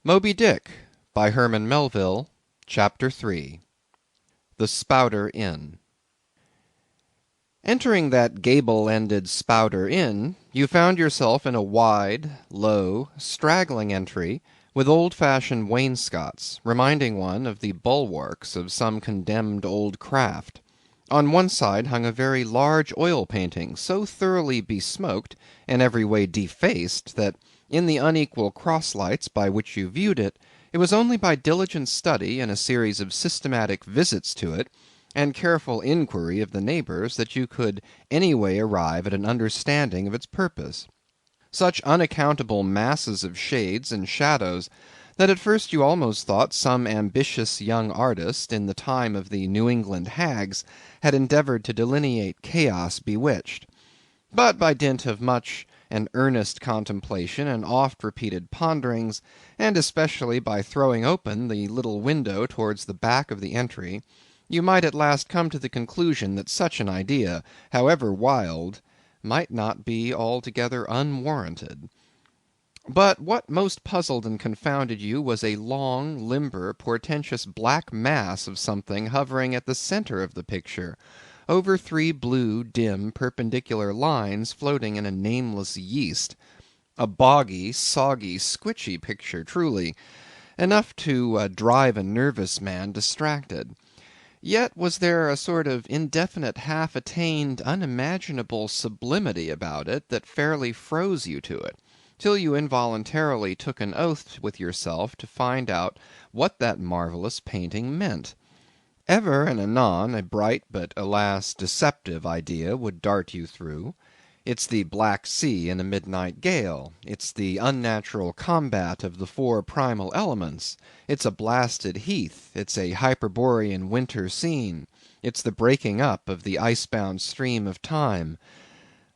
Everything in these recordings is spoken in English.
Moby Dick, by Herman Melville, Chapter 3. The Spouter Inn. Entering that gable-ended Spouter Inn, you found yourself in a wide, low, straggling entry, with old-fashioned wainscots, reminding one of the bulwarks of some condemned old craft. On one side hung a very large oil painting, so thoroughly besmoked, and every way defaced, that in the unequal cross-lights by which you viewed it, it was only by diligent study and a series of systematic visits to it, and careful inquiry of the neighbors, that you could any way arrive at an understanding of its purpose. Such unaccountable masses of shades and shadows, that at first you almost thought some ambitious young artist, in the time of the New England hags, had endeavored to delineate chaos bewitched. But by dint of much and earnest contemplation and oft-repeated ponderings, and especially by throwing open the little window towards the back of the entry, you might at last come to the conclusion that such an idea, however wild, might not be altogether unwarranted. But what most puzzled and confounded you was a long, limber, portentous black mass of something hovering at the centre of the picture, over three blue, dim, perpendicular lines floating in a nameless yeast. A boggy, soggy, squitchy picture, truly, enough to drive a nervous man distracted. Yet was there a sort of indefinite, half-attained, unimaginable sublimity about it that fairly froze you to it, till you involuntarily took an oath with yourself to find out what that marvellous painting meant. Ever and anon a bright but, alas, deceptive idea would dart you through. It's the Black Sea in a midnight gale. It's the unnatural combat of the four primal elements. It's a blasted heath. It's a Hyperborean winter scene. It's the breaking up of the ice-bound stream of time.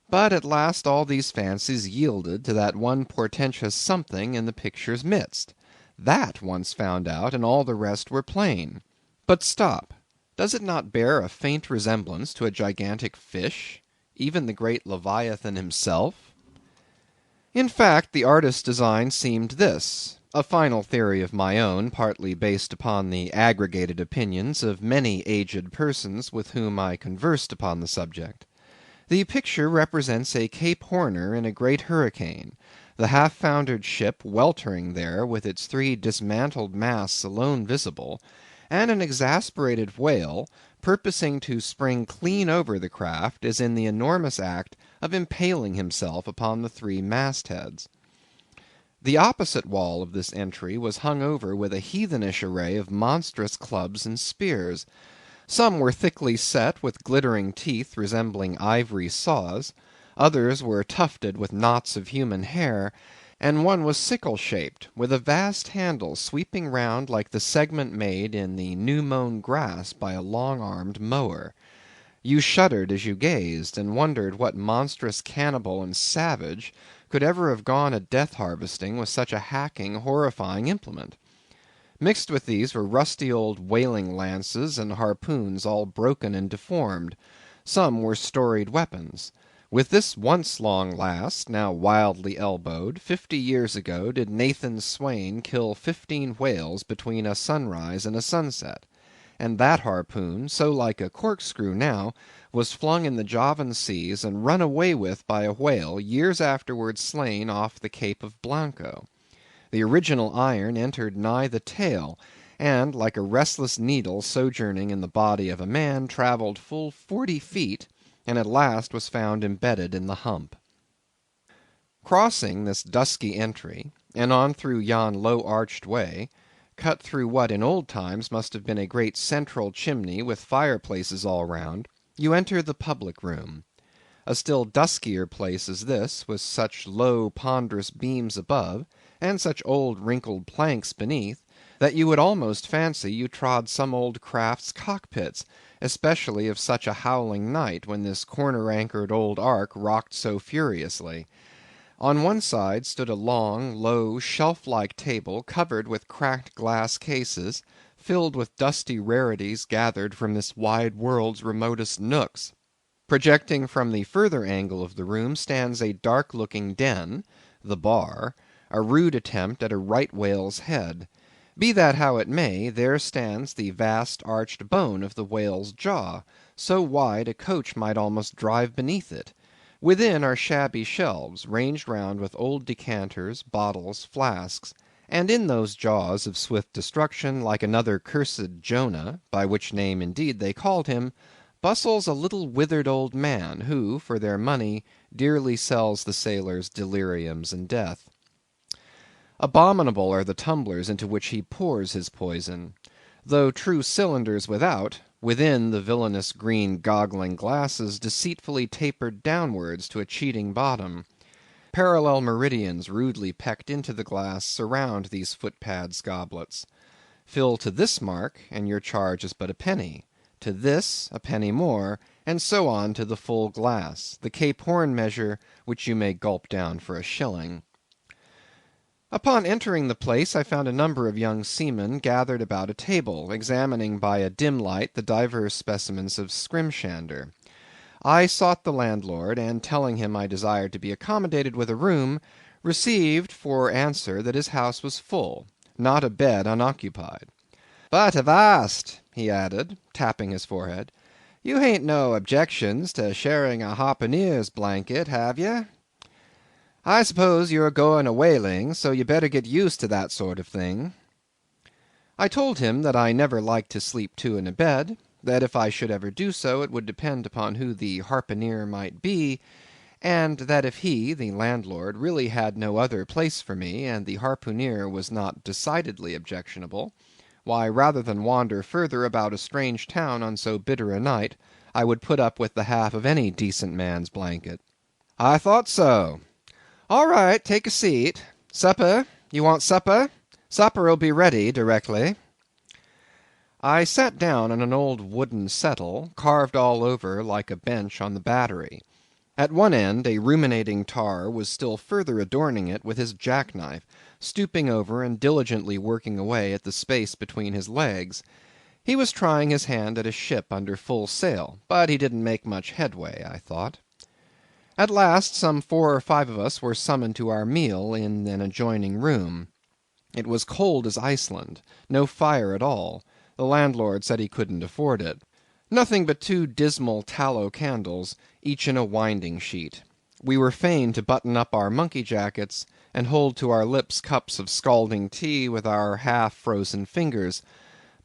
But at last all these fancies yielded to that one portentous something in the picture's midst. That once found out, and all the rest were plain. But stop! Does it not bear a faint resemblance to a gigantic fish? Even the great Leviathan himself? In fact, the artist's design seemed this, a final theory of my own, partly based upon the aggregated opinions of many aged persons with whom I conversed upon the subject. The picture represents a Cape Horner in a great hurricane, the half-foundered ship weltering there with its three dismantled masts alone visible, and an exasperated whale, purposing to spring clean over the craft, is in the enormous act of impaling himself upon the three mastheads. The opposite wall of this entry was hung over with a heathenish array of monstrous clubs and spears. Some were thickly set with glittering teeth resembling ivory saws, others were tufted with knots of human hair, and one was sickle-shaped, with a vast handle sweeping round like the segment made in the new-mown grass by a long-armed mower. You shuddered as you gazed, and wondered what monstrous cannibal and savage could ever have gone a death-harvesting with such a hacking, horrifying implement. Mixed with these were rusty old whaling lances and harpoons all broken and deformed. Some were storied weapons. With this once long last, now wildly elbowed, 50 years ago did Nathan Swain kill 15 whales between a sunrise and a sunset; and that harpoon, so like a corkscrew now, was flung in the Javan seas and run away with by a whale years afterwards slain off the Cape of Blanco. The original iron entered nigh the tail, and, like a restless needle sojourning in the body of a man, travelled full 40 feet, and at last was found embedded in the hump. Crossing this dusky entry, and on through yon low-arched way, cut through what in old times must have been a great central chimney with fireplaces all round, you enter the public room. A still duskier place is this, with such low ponderous beams above, and such old wrinkled planks beneath, that you would almost fancy you trod some old craft's cockpits, especially of such a howling night, when this corner-anchored old ark rocked so furiously. On one side stood a long, low, shelf-like table covered with cracked glass cases, filled with dusty rarities gathered from this wide world's remotest nooks. Projecting from the further angle of the room stands a dark-looking den, the bar, a rude attempt at a right whale's head. Be that how it may, there stands the vast arched bone of the whale's jaw, so wide a coach might almost drive beneath it. Within are shabby shelves, ranged round with old decanters, bottles, flasks; and in those jaws of swift destruction, like another cursed Jonah, by which name indeed they called him, bustles a little withered old man, who, for their money, dearly sells the sailors deliriums and death. Abominable are the tumblers into which he pours his poison. Though true cylinders without, within the villainous green goggling glasses deceitfully tapered downwards to a cheating bottom. Parallel meridians rudely pecked into the glass surround these footpads goblets. Fill to this mark, and your charge is but a penny; to this, a penny more, and so on to the full glass, the Cape Horn measure, which you may gulp down for a shilling. Upon entering the place, I found a number of young seamen gathered about a table, examining by a dim light the divers specimens of scrimshander. I sought the landlord, and telling him I desired to be accommodated with a room, received for answer that his house was full, not a bed unoccupied. "But avast," he added, tapping his forehead, "you hain't no objections to sharing a harpooneer's blanket, have ye? I suppose you're going a whaling, so you better get used to that sort of thing." I told him that I never liked to sleep two in a bed; that if I should ever do so, it would depend upon who the harpooneer might be; and that if he, the landlord, really had no other place for me, and the harpooneer was not decidedly objectionable, why, rather than wander further about a strange town on so bitter a night, I would put up with the half of any decent man's blanket. "I thought so. All right, take a seat. Supper? You want supper? Supper'll be ready directly." I sat down on an old wooden settle, carved all over like a bench on the battery. At one end a ruminating tar was still further adorning it with his jackknife, stooping over and diligently working away at the space between his legs. He was trying his hand at a ship under full sail, but he didn't make much headway, I thought. At last some 4 or 5 of us were summoned to our meal in an adjoining room. It was cold as Iceland; no fire at all; the landlord said he couldn't afford it. Nothing but 2 dismal tallow candles, each in a winding sheet. We were fain to button up our monkey jackets, and hold to our lips cups of scalding tea with our half frozen fingers;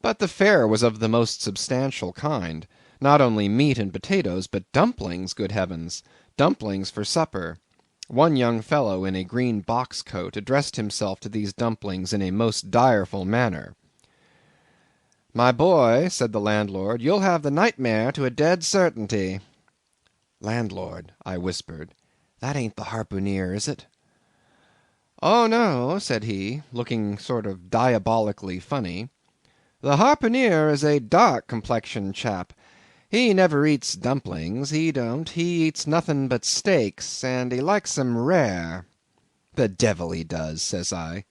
but the fare was of the most substantial kind; not only meat and potatoes, but dumplings, good heavens! Dumplings for supper. One young fellow in a green box coat addressed himself to these dumplings in a most direful manner. "My boy," said the landlord, "you'll have the nightmare to a dead certainty." "Landlord," I whispered, "that ain't the harpooneer, is it?" "Oh no," said he, looking sort of diabolically funny, "the harpooneer is a dark complexioned chap. He never eats dumplings, he don't; he eats nothing but steaks, and he likes 'em rare." "The devil he does," says I.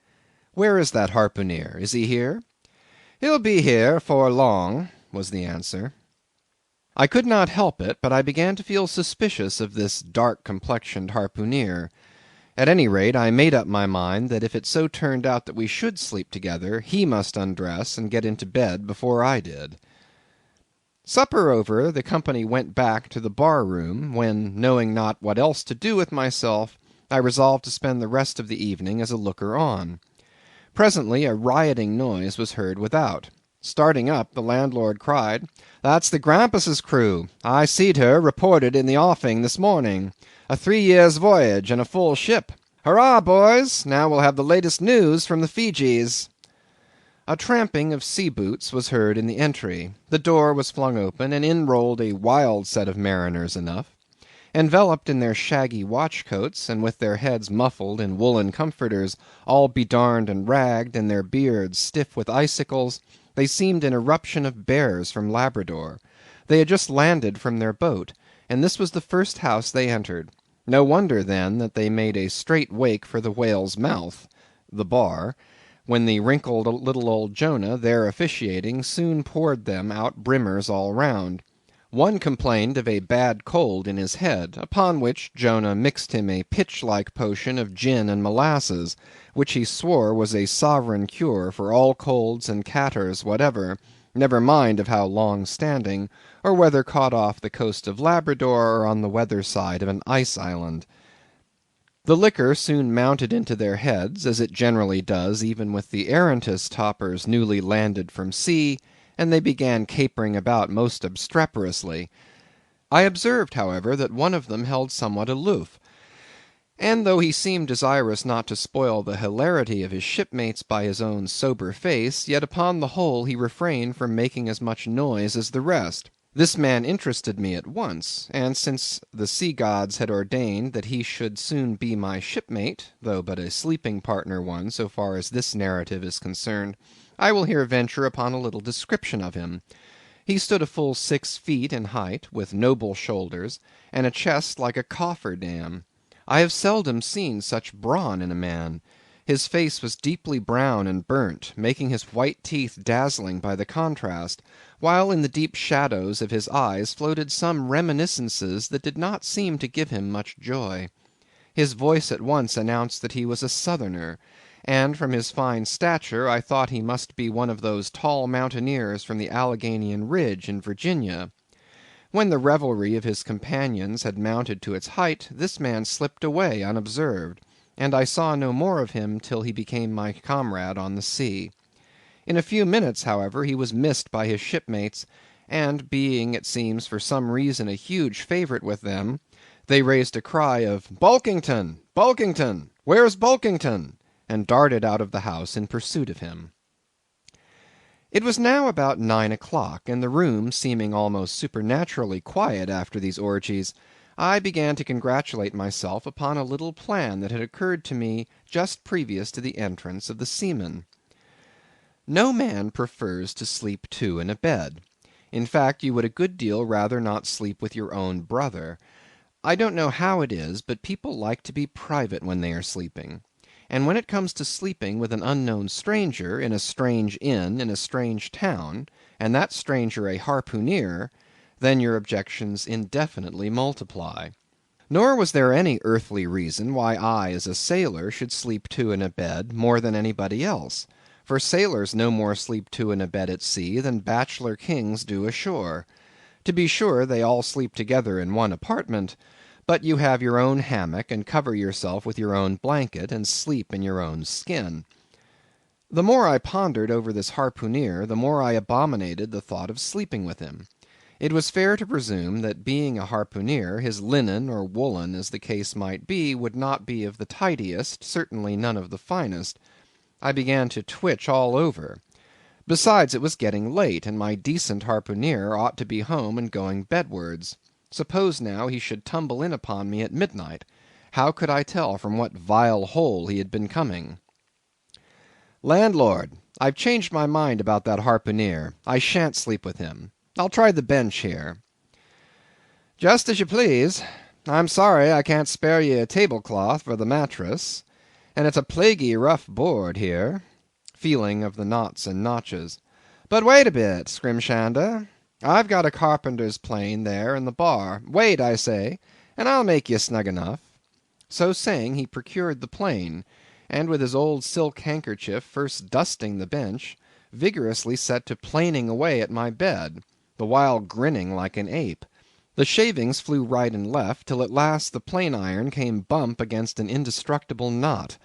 "Where is that harpooneer? Is he here?" "He'll be here afore long," was the answer. I could not help it, but I began to feel suspicious of this dark complexioned harpooneer. At any rate, I made up my mind that if it so turned out that we should sleep together, he must undress and get into bed before I did. Supper over, the company went back to the bar room, when, knowing not what else to do with myself, I resolved to spend the rest of the evening as a looker on. Presently a rioting noise was heard without. Starting up, the landlord cried, "That's the Grampus's crew. I seed her reported in the offing this morning. A 3 years' voyage, and a full ship. Hurrah, boys! Now we'll have the latest news from the Feejees." A tramping of sea boots was heard in the entry; the door was flung open, and in rolled a wild set of mariners enough. Enveloped in their shaggy watch coats, and with their heads muffled in woollen comforters, all bedarned and ragged, and their beards stiff with icicles, they seemed an eruption of bears from Labrador. They had just landed from their boat, and this was the first house they entered. No wonder, then, that they made a straight wake for the whale's mouth, the bar, when the wrinkled little old Jonah, there officiating, soon poured them out brimmers all round. One complained of a bad cold in his head, upon which Jonah mixed him a pitch like potion of gin and molasses, which he swore was a sovereign cure for all colds and catarrhs whatever, never mind of how long-standing, or whether caught off the coast of Labrador or on the weather side of an ice island. The liquor soon mounted into their heads, as it generally does even with the arrantest topers newly landed from sea, and they began capering about most obstreperously. I observed, however, that one of them held somewhat aloof, and though he seemed desirous not to spoil the hilarity of his shipmates by his own sober face, yet upon the whole he refrained from making as much noise as the rest. This man interested me at once, and since the sea gods had ordained that he should soon be my shipmate, though but a sleeping partner one so far as this narrative is concerned, I will here venture upon a little description of him. He stood a full 6 feet in height, with noble shoulders, and a chest like a coffer-dam. I have seldom seen such brawn in a man. His face was deeply brown and burnt, making his white teeth dazzling by the contrast, while in the deep shadows of his eyes floated some reminiscences that did not seem to give him much joy. His voice at once announced that he was a Southerner, and from his fine stature I thought he must be one of those tall mountaineers from the Alleghanian Ridge in Virginia. When the revelry of his companions had mounted to its height, this man slipped away unobserved, and I saw no more of him till he became my comrade on the sea. In a few minutes, however, he was missed by his shipmates, and being, it seems, for some reason a huge favourite with them, they raised a cry of "Bulkington! Bulkington! Where's Bulkington?" and darted out of the house in pursuit of him. It was now about 9 o'clock, and the room seeming almost supernaturally quiet after these orgies, I began to congratulate myself upon a little plan that had occurred to me just previous to the entrance of the seamen. No man prefers to sleep two in a bed. In fact, you would a good deal rather not sleep with your own brother. I don't know how it is, but people like to be private when they are sleeping. And when it comes to sleeping with an unknown stranger, in a strange inn, in a strange town, and that stranger a harpooneer, then your objections indefinitely multiply. Nor was there any earthly reason why I, as a sailor, should sleep two in a bed more than anybody else, for sailors no more sleep two in a bed at sea than bachelor kings do ashore. To be sure, they all sleep together in one apartment, but you have your own hammock, and cover yourself with your own blanket, and sleep in your own skin. The more I pondered over this harpooneer, the more I abominated the thought of sleeping with him. It was fair to presume that being a harpooneer, his linen or woolen, as the case might be, would not be of the tidiest, certainly none of the finest. I began to twitch all over. Besides, it was getting late, and my decent harpooneer ought to be home and going bedwards. Suppose now he should tumble in upon me at midnight. How could I tell from what vile hole he had been coming? "Landlord, I've changed my mind about that harpooneer. I shan't sleep with him. I'll try the bench here." "Just as you please. I'm sorry I can't spare ye a tablecloth for the mattress, and it's a plaguey rough board here," feeling of the knots and notches. "But wait a bit, Scrimshander. I've got a carpenter's plane there in the bar. Wait, I say, and I'll make ye snug enough." So saying, he procured the plane, and with his old silk handkerchief first dusting the bench, vigorously set to planing away at my bed, the while grinning like an ape. The shavings flew right and left, till at last the plane iron came bump against an indestructible knot.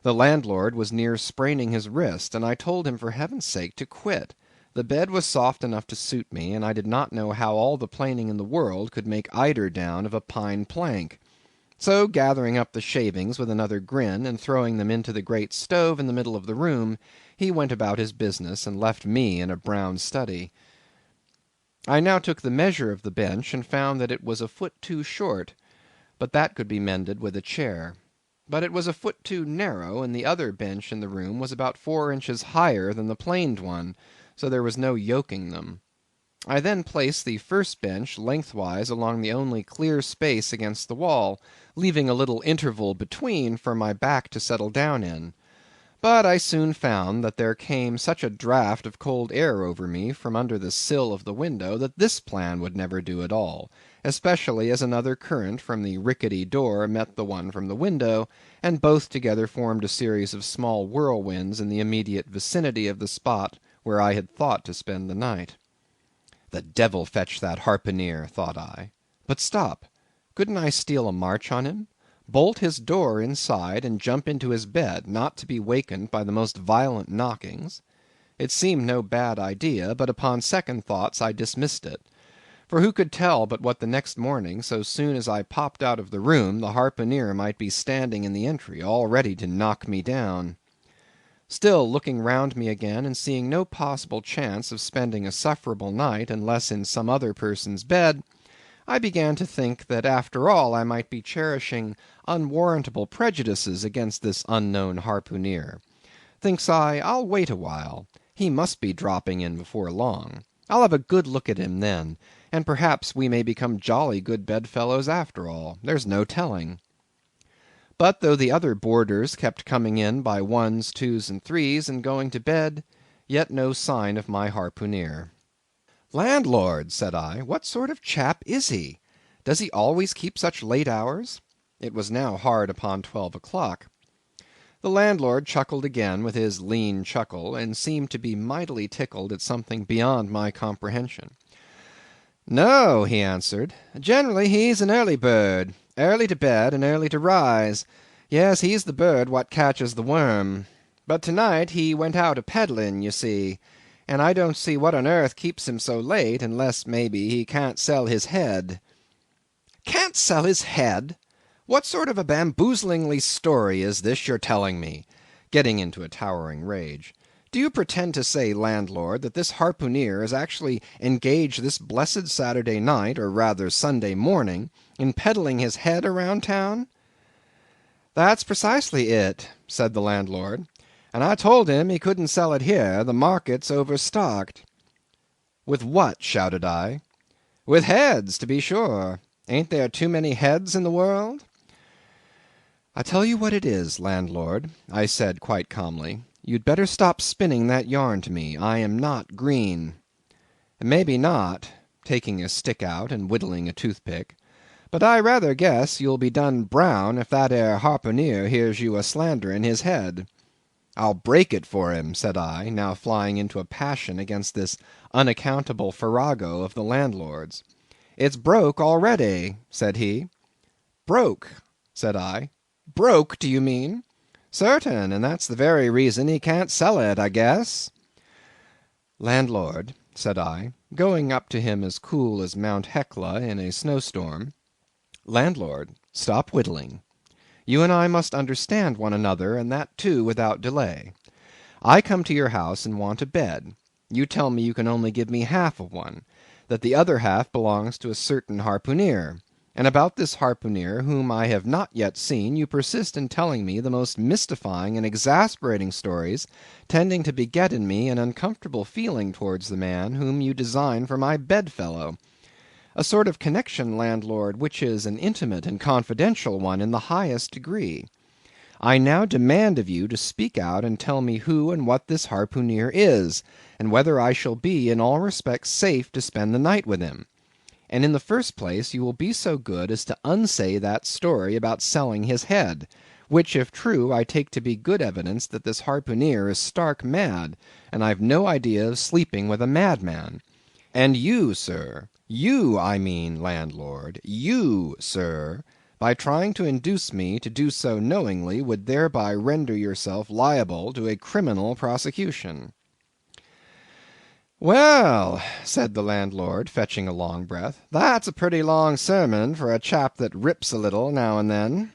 The landlord was near spraining his wrist, and I told him for heaven's sake to quit. The bed was soft enough to suit me, and I did not know how all the planing in the world could make eider down of a pine plank. So gathering up the shavings with another grin, and throwing them into the great stove in the middle of the room, he went about his business, and left me in a brown study. I now took the measure of the bench, and found that it was a foot too short, but that could be mended with a chair. But it was a foot too narrow, and the other bench in the room was about 4 inches higher than the planed one, so there was no yoking them. I then placed the first bench lengthwise along the only clear space against the wall, leaving a little interval between for my back to settle down in. But I soon found that there came such a draught of cold air over me from under the sill of the window, that this plan would never do at all, especially as another current from the rickety door met the one from the window, and both together formed a series of small whirlwinds in the immediate vicinity of the spot where I had thought to spend the night. The devil fetch that harpooneer, thought I. But stop, couldn't I steal a march on him? Bolt his door inside, and jump into his bed, not to be wakened by the most violent knockings? It seemed no bad idea, but upon second thoughts I dismissed it. For who could tell but what the next morning, so soon as I popped out of the room, the harpooneer might be standing in the entry, all ready to knock me down? Still, looking round me again, and seeing no possible chance of spending a sufferable night unless in some other person's bed, I began to think that after all I might be cherishing unwarrantable prejudices against this unknown harpooneer. Thinks I, I'll wait a while. He must be dropping in before long. I'll have a good look at him then, and perhaps we may become jolly good bedfellows after all. There's no telling. But though the other boarders kept coming in by ones, twos, and threes, and going to bed, yet no sign of my harpooneer. "Landlord," said I, "what sort of chap is he? Does he always keep such late hours?" It was now hard upon 12 o'clock. The landlord chuckled again with his lean chuckle, and seemed to be mightily tickled at something beyond my comprehension. "No," he answered, "generally he's an early bird, early to bed and early to rise. Yes, he's the bird what catches the worm. But to-night he went out a-peddling, you see, and I don't see what on earth keeps him so late, unless, maybe, he can't sell his head." "Can't sell his head! What sort of a bamboozlingly story is this you're telling me?" getting into a towering rage. "Do you pretend to say, landlord, that this harpooneer is actually engaged this blessed Saturday night, or rather Sunday morning, in peddling his head around town?" "That's precisely it," said the landlord, "and I told him he couldn't sell it here, the market's overstocked." "With what?" shouted I. "With heads, to be sure. Ain't there too many heads in the world?" "I tell you what it is, landlord," I said quite calmly, "you'd better stop spinning that yarn to me. I am not green." "Maybe not," taking his stick out and whittling a toothpick, "but I rather guess you'll be done brown if that ere harpooneer hears you a-slandering his head." "I'll break it for him," said I, now flying into a passion against this unaccountable farrago of the landlord's. "It's broke already," said he. "Broke," said I. "Broke, do you mean?" "Certain, and that's the very reason he can't sell it, I guess." "Landlord," said I, going up to him as cool as Mount Hecla in a snowstorm, "landlord, stop whittling. You and I must understand one another, and that too without delay. I come to your house and want a bed. You tell me you can only give me half of one, that the other half belongs to a certain harpooneer. And about this harpooneer, whom I have not yet seen, you persist in telling me the most mystifying and exasperating stories, tending to beget in me an uncomfortable feeling towards the man whom you design for my bedfellow. A sort of connection, landlord, which is an intimate and confidential one in the highest degree. I now demand of you to speak out and tell me who and what this harpooneer is, and whether I shall be in all respects safe to spend the night with him. And in the first place, you will be so good as to unsay that story about selling his head, which, if true, I take to be good evidence that this harpooneer is stark mad, and I've no idea of sleeping with a madman. And you, sir, you, I mean, landlord, you, sir, by trying to induce me to do so knowingly, would thereby render yourself liable to a criminal prosecution." "Well," said the landlord, fetching a long breath, "that's a pretty long sermon for a chap that rips a little now and then.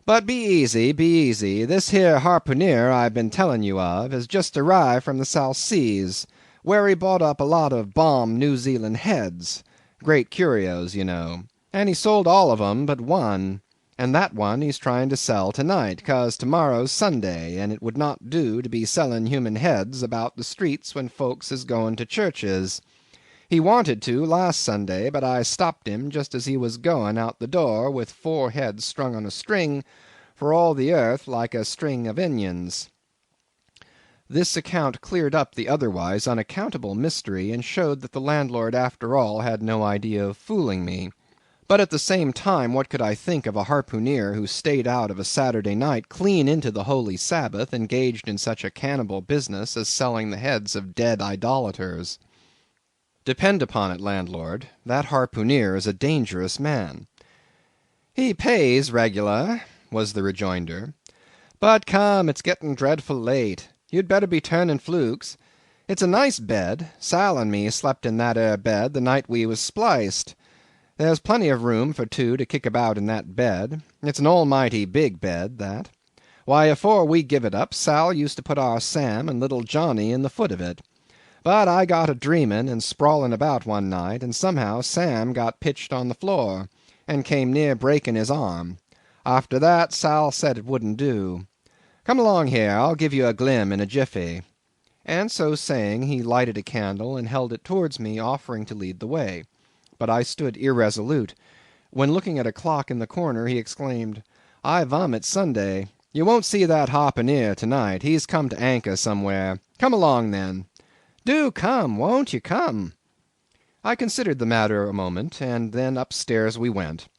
But be easy, be easy. This here harpooneer I've been telling you of has just arrived from the South Seas, where he bought up a lot of bomb New Zealand heads, great curios, you know, and he sold all of 'em but one, and that one he's trying to sell to-night, 'cause to-morrow's Sunday, and it would not do to be selling human heads about the streets when folks is going to churches. He wanted to last Sunday, but I stopped him just as he was going out the door with 4 heads strung on a string, for all the earth like a string of onions. This account cleared up the otherwise unaccountable mystery, and showed that the landlord after all had no idea of fooling me. But at the same time, what could I think of a harpooneer who stayed out of a Saturday night clean into the holy Sabbath, engaged in such a cannibal business as selling the heads of dead idolaters? Depend upon it, landlord, that harpooneer is a dangerous man. He pays regular, was the rejoinder. But come, it's getting dreadful late. You'd better be turning flukes. It's a nice bed. Sal and me slept in that ere bed the night we was spliced. There's plenty of room for two to kick about in that bed. It's an almighty big bed, that. Why, afore we give it up, Sal used to put our Sam and little Johnny in the foot of it. But I got a dreaming and sprawling about one night, and somehow Sam got pitched on the floor, and came near breaking his arm. After that, Sal said it wouldn't do. Come along here, I'll give you a glim in a jiffy. And so saying, he lighted a candle and held it towards me, offering to lead the way. But I stood irresolute, when looking at a clock in the corner, he exclaimed, I vomit Sunday. You won't see that harpooneer to-night. He's come to anchor somewhere. Come along, then. Do come, won't you come? I considered the matter a moment, and then upstairs we went,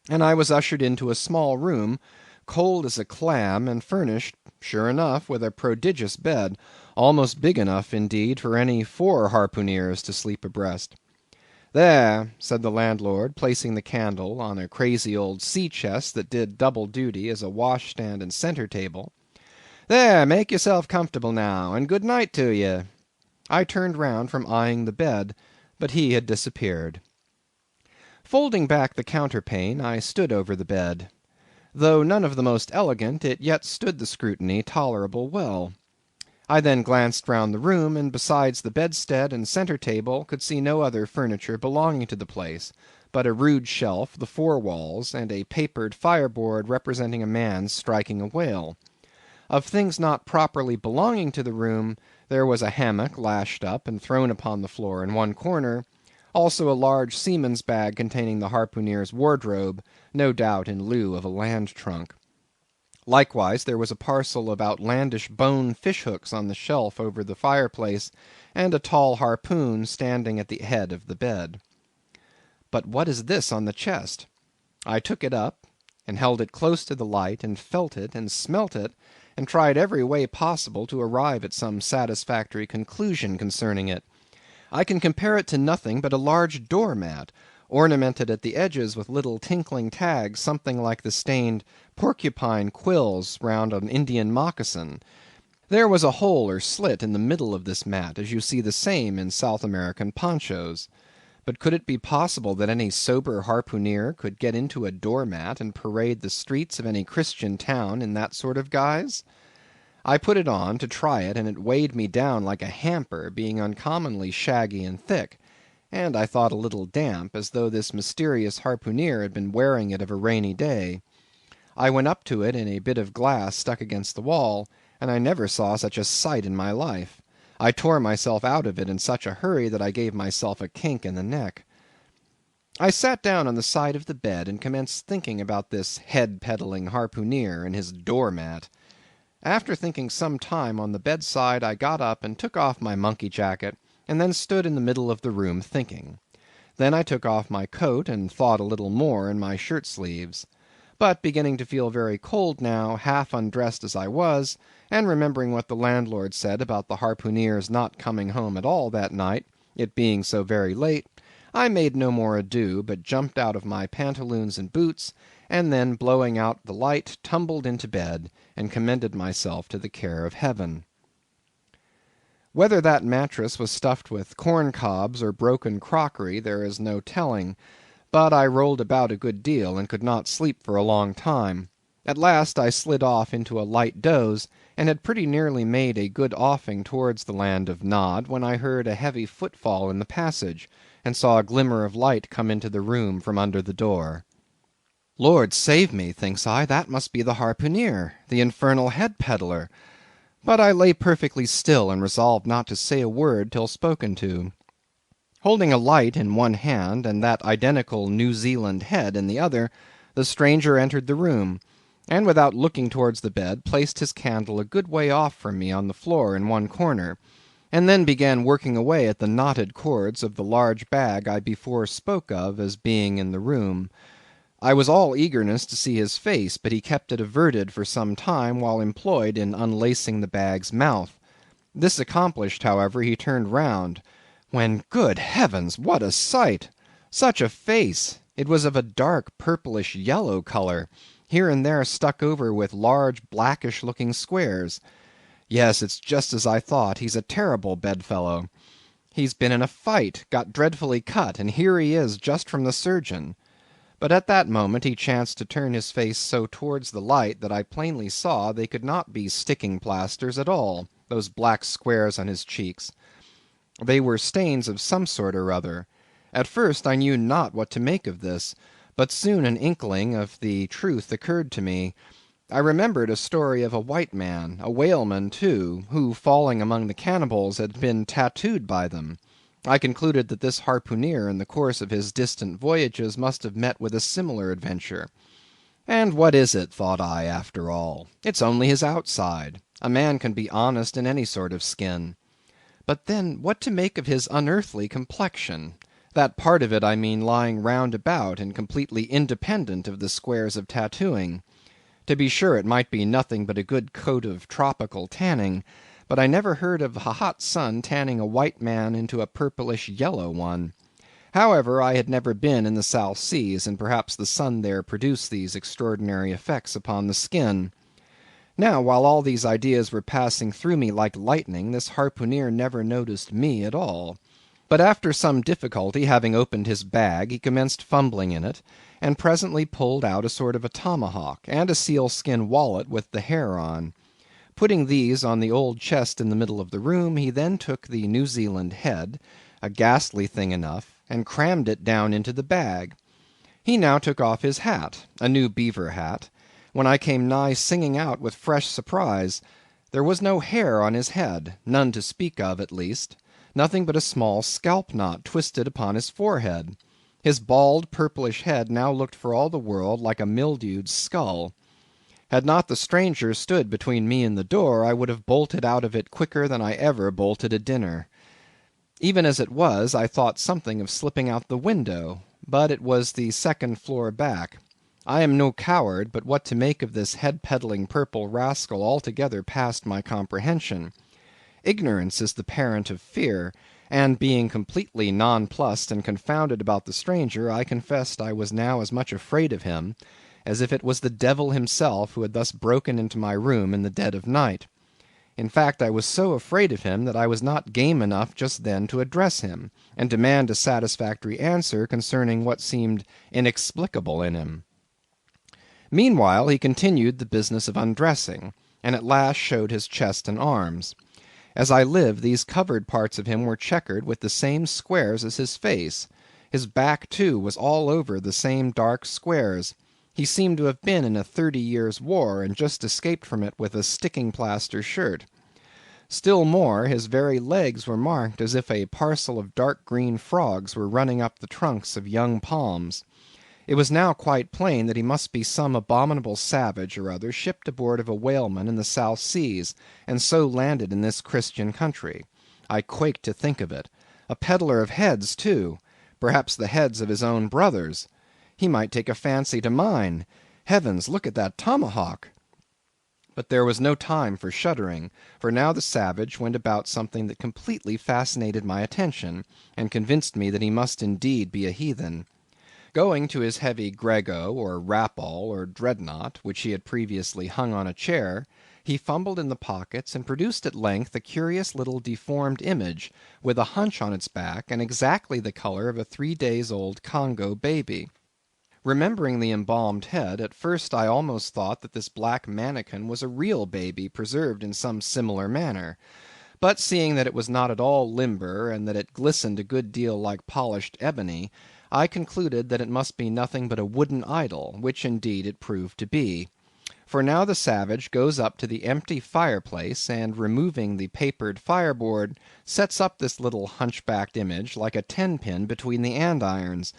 and I was ushered into a small room, cold as a clam, and furnished, sure enough, with a prodigious bed, almost big enough, indeed, for any 4 harpooneers to sleep abreast. There, said the landlord, placing the candle on a crazy old sea-chest that did double duty as a washstand and centre-table. There, make yourself comfortable now, and good night to ye. I turned round from eyeing the bed, but he had disappeared. Folding back the counterpane, I stood over the bed. Though none of the most elegant, it yet stood the scrutiny tolerable well. I then glanced round the room, and besides the bedstead and centre-table, could see no other furniture belonging to the place, but a rude shelf, the 4 walls, and a papered fireboard representing a man striking a whale. Of things not properly belonging to the room, there was a hammock lashed up and thrown upon the floor in one corner, also a large seaman's bag containing the harpooneer's wardrobe, no doubt in lieu of a land trunk. Likewise there was a parcel of outlandish bone fish-hooks on the shelf over the fireplace, and a tall harpoon standing at the head of the bed. But what is this on the chest? I took it up, and held it close to the light, and felt it, and smelt it, and tried every way possible to arrive at some satisfactory conclusion concerning it. I can compare it to nothing but a large door-mat, ornamented at the edges with little tinkling tags, something like the stained porcupine quills round an Indian moccasin. There was a hole or slit in the middle of this mat, as you see the same in South American ponchos. But could it be possible that any sober harpooneer could get into a door-mat and parade the streets of any Christian town in that sort of guise? I put it on to try it, and it weighed me down like a hamper, being uncommonly shaggy and thick, and I thought a little damp, as though this mysterious harpooneer had been wearing it of a rainy day. I went up to it in a bit of glass stuck against the wall, and I never saw such a sight in my life. I tore myself out of it in such a hurry that I gave myself a kink in the neck. I sat down on the side of the bed and commenced thinking about this head-peddling harpooneer and his door-mat. After thinking some time on the bedside, I got up and took off my monkey jacket, and then stood in the middle of the room thinking. Then I took off my coat and thought a little more in my shirt-sleeves. But beginning to feel very cold now, half undressed as I was, and remembering what the landlord said about the harpooneer's not coming home at all that night, it being so very late, I made no more ado, but jumped out of my pantaloons and boots, and then blowing out the light, tumbled into bed, and commended myself to the care of Heaven. Whether that mattress was stuffed with corn-cobs or broken crockery, there is no telling, but I rolled about a good deal, and could not sleep for a long time. At last I slid off into a light doze, and had pretty nearly made a good offing towards the land of Nod, when I heard a heavy footfall in the passage, and saw a glimmer of light come into the room from under the door. Lord save me, thinks I, that must be the harpooneer, the infernal head-peddler. But I lay perfectly still, and resolved not to say a word till spoken to. Holding a light in one hand, and that identical New Zealand head in the other, the stranger entered the room, and without looking towards the bed, placed his candle a good way off from me on the floor in one corner, and then began working away at the knotted cords of the large bag I before spoke of as being in the room. I was all eagerness to see his face, but he kept it averted for some time while employed in unlacing the bag's mouth. This accomplished, however, he turned round, when, good heavens, what a sight! Such a face! It was of a dark purplish yellow colour, here and there stuck over with large blackish looking squares. Yes, it's just as I thought, he's a terrible bedfellow. He's been in a fight, got dreadfully cut, and here he is just from the surgeon. But at that moment he chanced to turn his face so towards the light that I plainly saw they could not be sticking plasters at all, those black squares on his cheeks. They were stains of some sort or other. At first I knew not what to make of this, but soon an inkling of the truth occurred to me. I remembered a story of a white man, a whaleman too, who falling among the cannibals had been tattooed by them. I concluded that this harpooneer in the course of his distant voyages must have met with a similar adventure. And what is it, thought I, after all? It's only his outside. A man can be honest in any sort of skin. But then what to make of his unearthly complexion? That part of it, I mean, lying round about and completely independent of the squares of tattooing. To be sure, it might be nothing but a good coat of tropical tanning, but I never heard of a hot sun tanning a white man into a purplish yellow one. However, I had never been in the South Seas, and perhaps the sun there produced these extraordinary effects upon the skin. Now, while all these ideas were passing through me like lightning, this harpooneer never noticed me at all. But after some difficulty, having opened his bag, he commenced fumbling in it, and presently pulled out a sort of a tomahawk, and a sealskin wallet with the hair on. Putting these on the old chest in the middle of the room, he then took the New Zealand head, a ghastly thing enough, and crammed it down into the bag. He now took off his hat, a new beaver hat, when I came nigh singing out with fresh surprise. There was no hair on his head, none to speak of at least, nothing but a small scalp knot twisted upon his forehead. His bald purplish head now looked for all the world like a mildewed skull. Had not the stranger stood between me and the door, I would have bolted out of it quicker than I ever bolted a dinner. Even as it was, I thought something of slipping out the window, but it was the second floor back. I am no coward, but what to make of this head-peddling purple rascal altogether passed my comprehension. Ignorance is the parent of fear, and being completely nonplussed and confounded about the stranger, I confessed I was now as much afraid of him as if it was the devil himself who had thus broken into my room in the dead of night. In fact, I was so afraid of him that I was not game enough just then to address him, and demand a satisfactory answer concerning what seemed inexplicable in him. Meanwhile he continued the business of undressing, and at last showed his chest and arms. As I live, these covered parts of him were checkered with the same squares as his face. His back, too, was all over the same dark squares. He seemed to have been in a 30 years' war, and just escaped from it with a sticking-plaster shirt. Still more, his very legs were marked as if a parcel of dark green frogs were running up the trunks of young palms. It was now quite plain that he must be some abominable savage or other shipped aboard of a whaleman in the South Seas, and so landed in this Christian country. I quaked to think of it. A peddler of heads, too. Perhaps the heads of his own brothers. He might take a fancy to mine. Heavens, look at that tomahawk! But there was no time for shuddering, for now the savage went about something that completely fascinated my attention, and convinced me that he must indeed be a heathen. Going to his heavy grego, or rapal, or dreadnought, which he had previously hung on a chair, he fumbled in the pockets, and produced at length a curious little deformed image, with a hunch on its back, and exactly the colour of a 3 days old Congo baby. Remembering the embalmed head, at first I almost thought that this black manikin was a real baby preserved in some similar manner. But seeing that it was not at all limber, and that it glistened a good deal like polished ebony, I concluded that it must be nothing but a wooden idol, which indeed it proved to be. For now the savage goes up to the empty fireplace, and removing the papered fireboard, sets up this little hunchbacked image like a 10-pin between the andirons.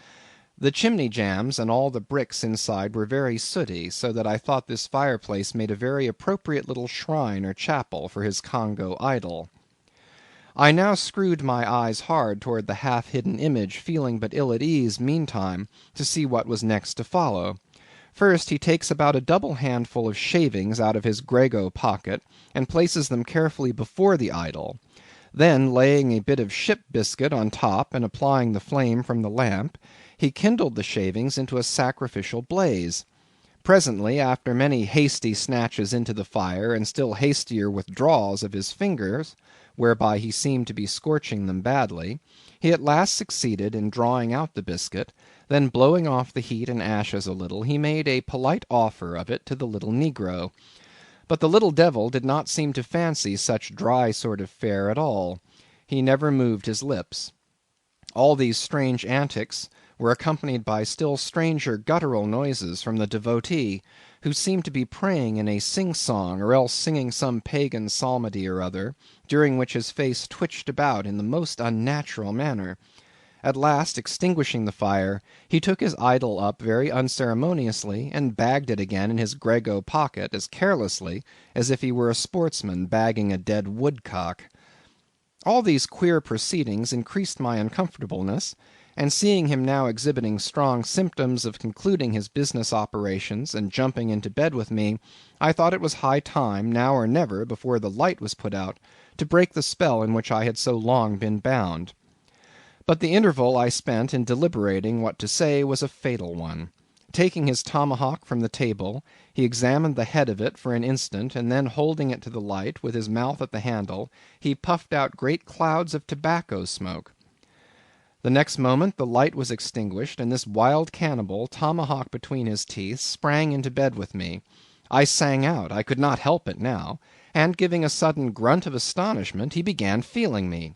The chimney jambs and all the bricks inside were very sooty, so that I thought this fireplace made a very appropriate little shrine or chapel for his Congo idol. I now screwed my eyes hard toward the half-hidden image, feeling but ill at ease, meantime, to see what was next to follow. First, he takes about a double handful of shavings out of his grego pocket, and places them carefully before the idol. Then, laying a bit of ship biscuit on top, and applying the flame from the lamp, he kindled the shavings into a sacrificial blaze. Presently, after many hasty snatches into the fire, and still hastier withdrawals of his fingers, whereby he seemed to be scorching them badly, he at last succeeded in drawing out the biscuit, then blowing off the heat and ashes a little, he made a polite offer of it to the little negro. But the little devil did not seem to fancy such dry sort of fare at all. He never moved his lips. All these strange antics were accompanied by still stranger guttural noises from the devotee, who seemed to be praying in a sing-song, or else singing some pagan psalmody or other, during which his face twitched about in the most unnatural manner. At last, extinguishing the fire, he took his idol up very unceremoniously, and bagged it again in his grego pocket as carelessly as if he were a sportsman bagging a dead woodcock. All these queer proceedings increased my uncomfortableness, and seeing him now exhibiting strong symptoms of concluding his business operations and jumping into bed with me, I thought it was high time, now or never, before the light was put out, to break the spell in which I had so long been bound. But the interval I spent in deliberating what to say was a fatal one. Taking his tomahawk from the table, he examined the head of it for an instant, and then holding it to the light, with his mouth at the handle, he puffed out great clouds of tobacco smoke. The next moment the light was extinguished, and this wild cannibal, tomahawk between his teeth, sprang into bed with me. I sang out, I could not help it now, and giving a sudden grunt of astonishment, he began feeling me.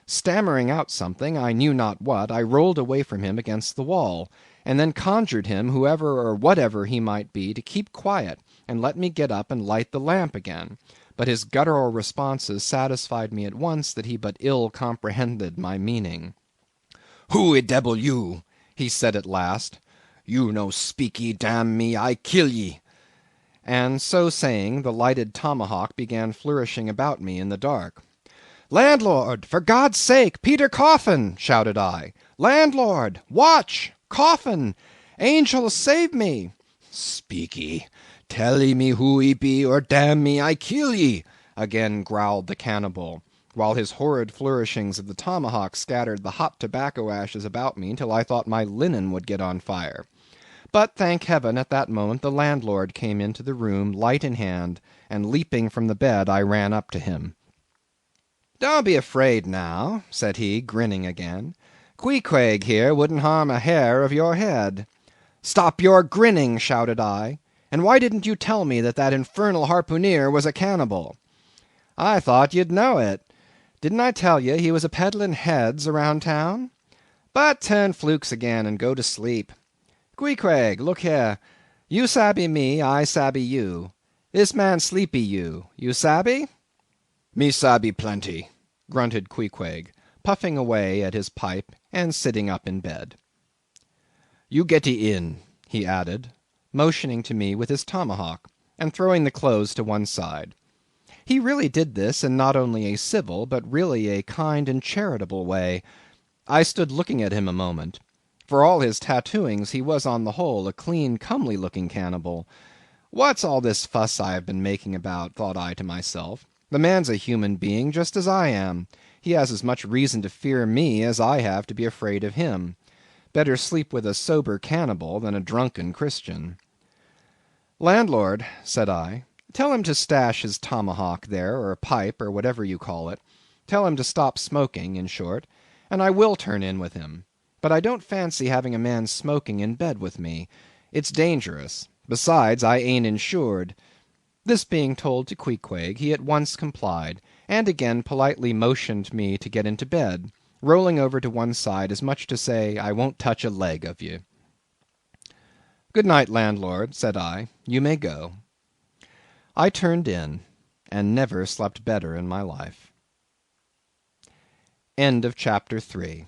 Stammering out something, I knew not what, I rolled away from him against the wall, and then conjured him, whoever or whatever he might be, to keep quiet, and let me get up and light the lamp again. But his guttural responses satisfied me at once that he but ill comprehended my meaning. "Who debble you?" he said at last. "You no speaky, damn me, I kill ye." And so saying, the lighted tomahawk began flourishing about me in the dark. "Landlord! For God's sake! Peter Coffin!" shouted I. "Landlord! Watch! Coffin! Angel, save me!" "Speaky! Tell ye me who ye be, or damn me, I kill ye!" again growled the cannibal, while his horrid flourishings of the tomahawk scattered the hot tobacco ashes about me till I thought my linen would get on fire. But, thank heaven, at that moment the landlord came into the room, light in hand, and leaping from the bed, I ran up to him. "Don't be afraid now," said he, grinning again. "Queequeg here wouldn't harm a hair of your head." "Stop your grinning," shouted I. "And why didn't you tell me that that infernal harpooneer was a cannibal?" "I thought you'd know it. Didn't I tell ye he was a peddling heads around town? But turn flukes again and go to sleep. Queequeg, look here. You sabby me, I sabby you. This man sleepy you. You sabby?" "Me sabby plenty," grunted Queequeg, puffing away at his pipe and sitting up in bed. "You getty in," he added, motioning to me with his tomahawk, and throwing the clothes to one side. He really did this in not only a civil, but really a kind and charitable way. I stood looking at him a moment. For all his tattooings, he was on the whole a clean, comely looking cannibal. What's all this fuss I have been making about, thought I to myself. The man's a human being just as I am. He has as much reason to fear me as I have to be afraid of him. Better sleep with a sober cannibal than a drunken Christian. "Landlord," said I, "tell him to stash his tomahawk there, or pipe, or whatever you call it. Tell him to stop smoking, in short, and I will turn in with him. But I don't fancy having a man smoking in bed with me. It's dangerous. Besides, I ain't insured." This being told to Queequeg, he at once complied, and again politely motioned me to get into bed, rolling over to one side as much to say, I won't touch a leg of you. "Good night, landlord," said I. "You may go." I turned in, and never slept better in my life. End of chapter 3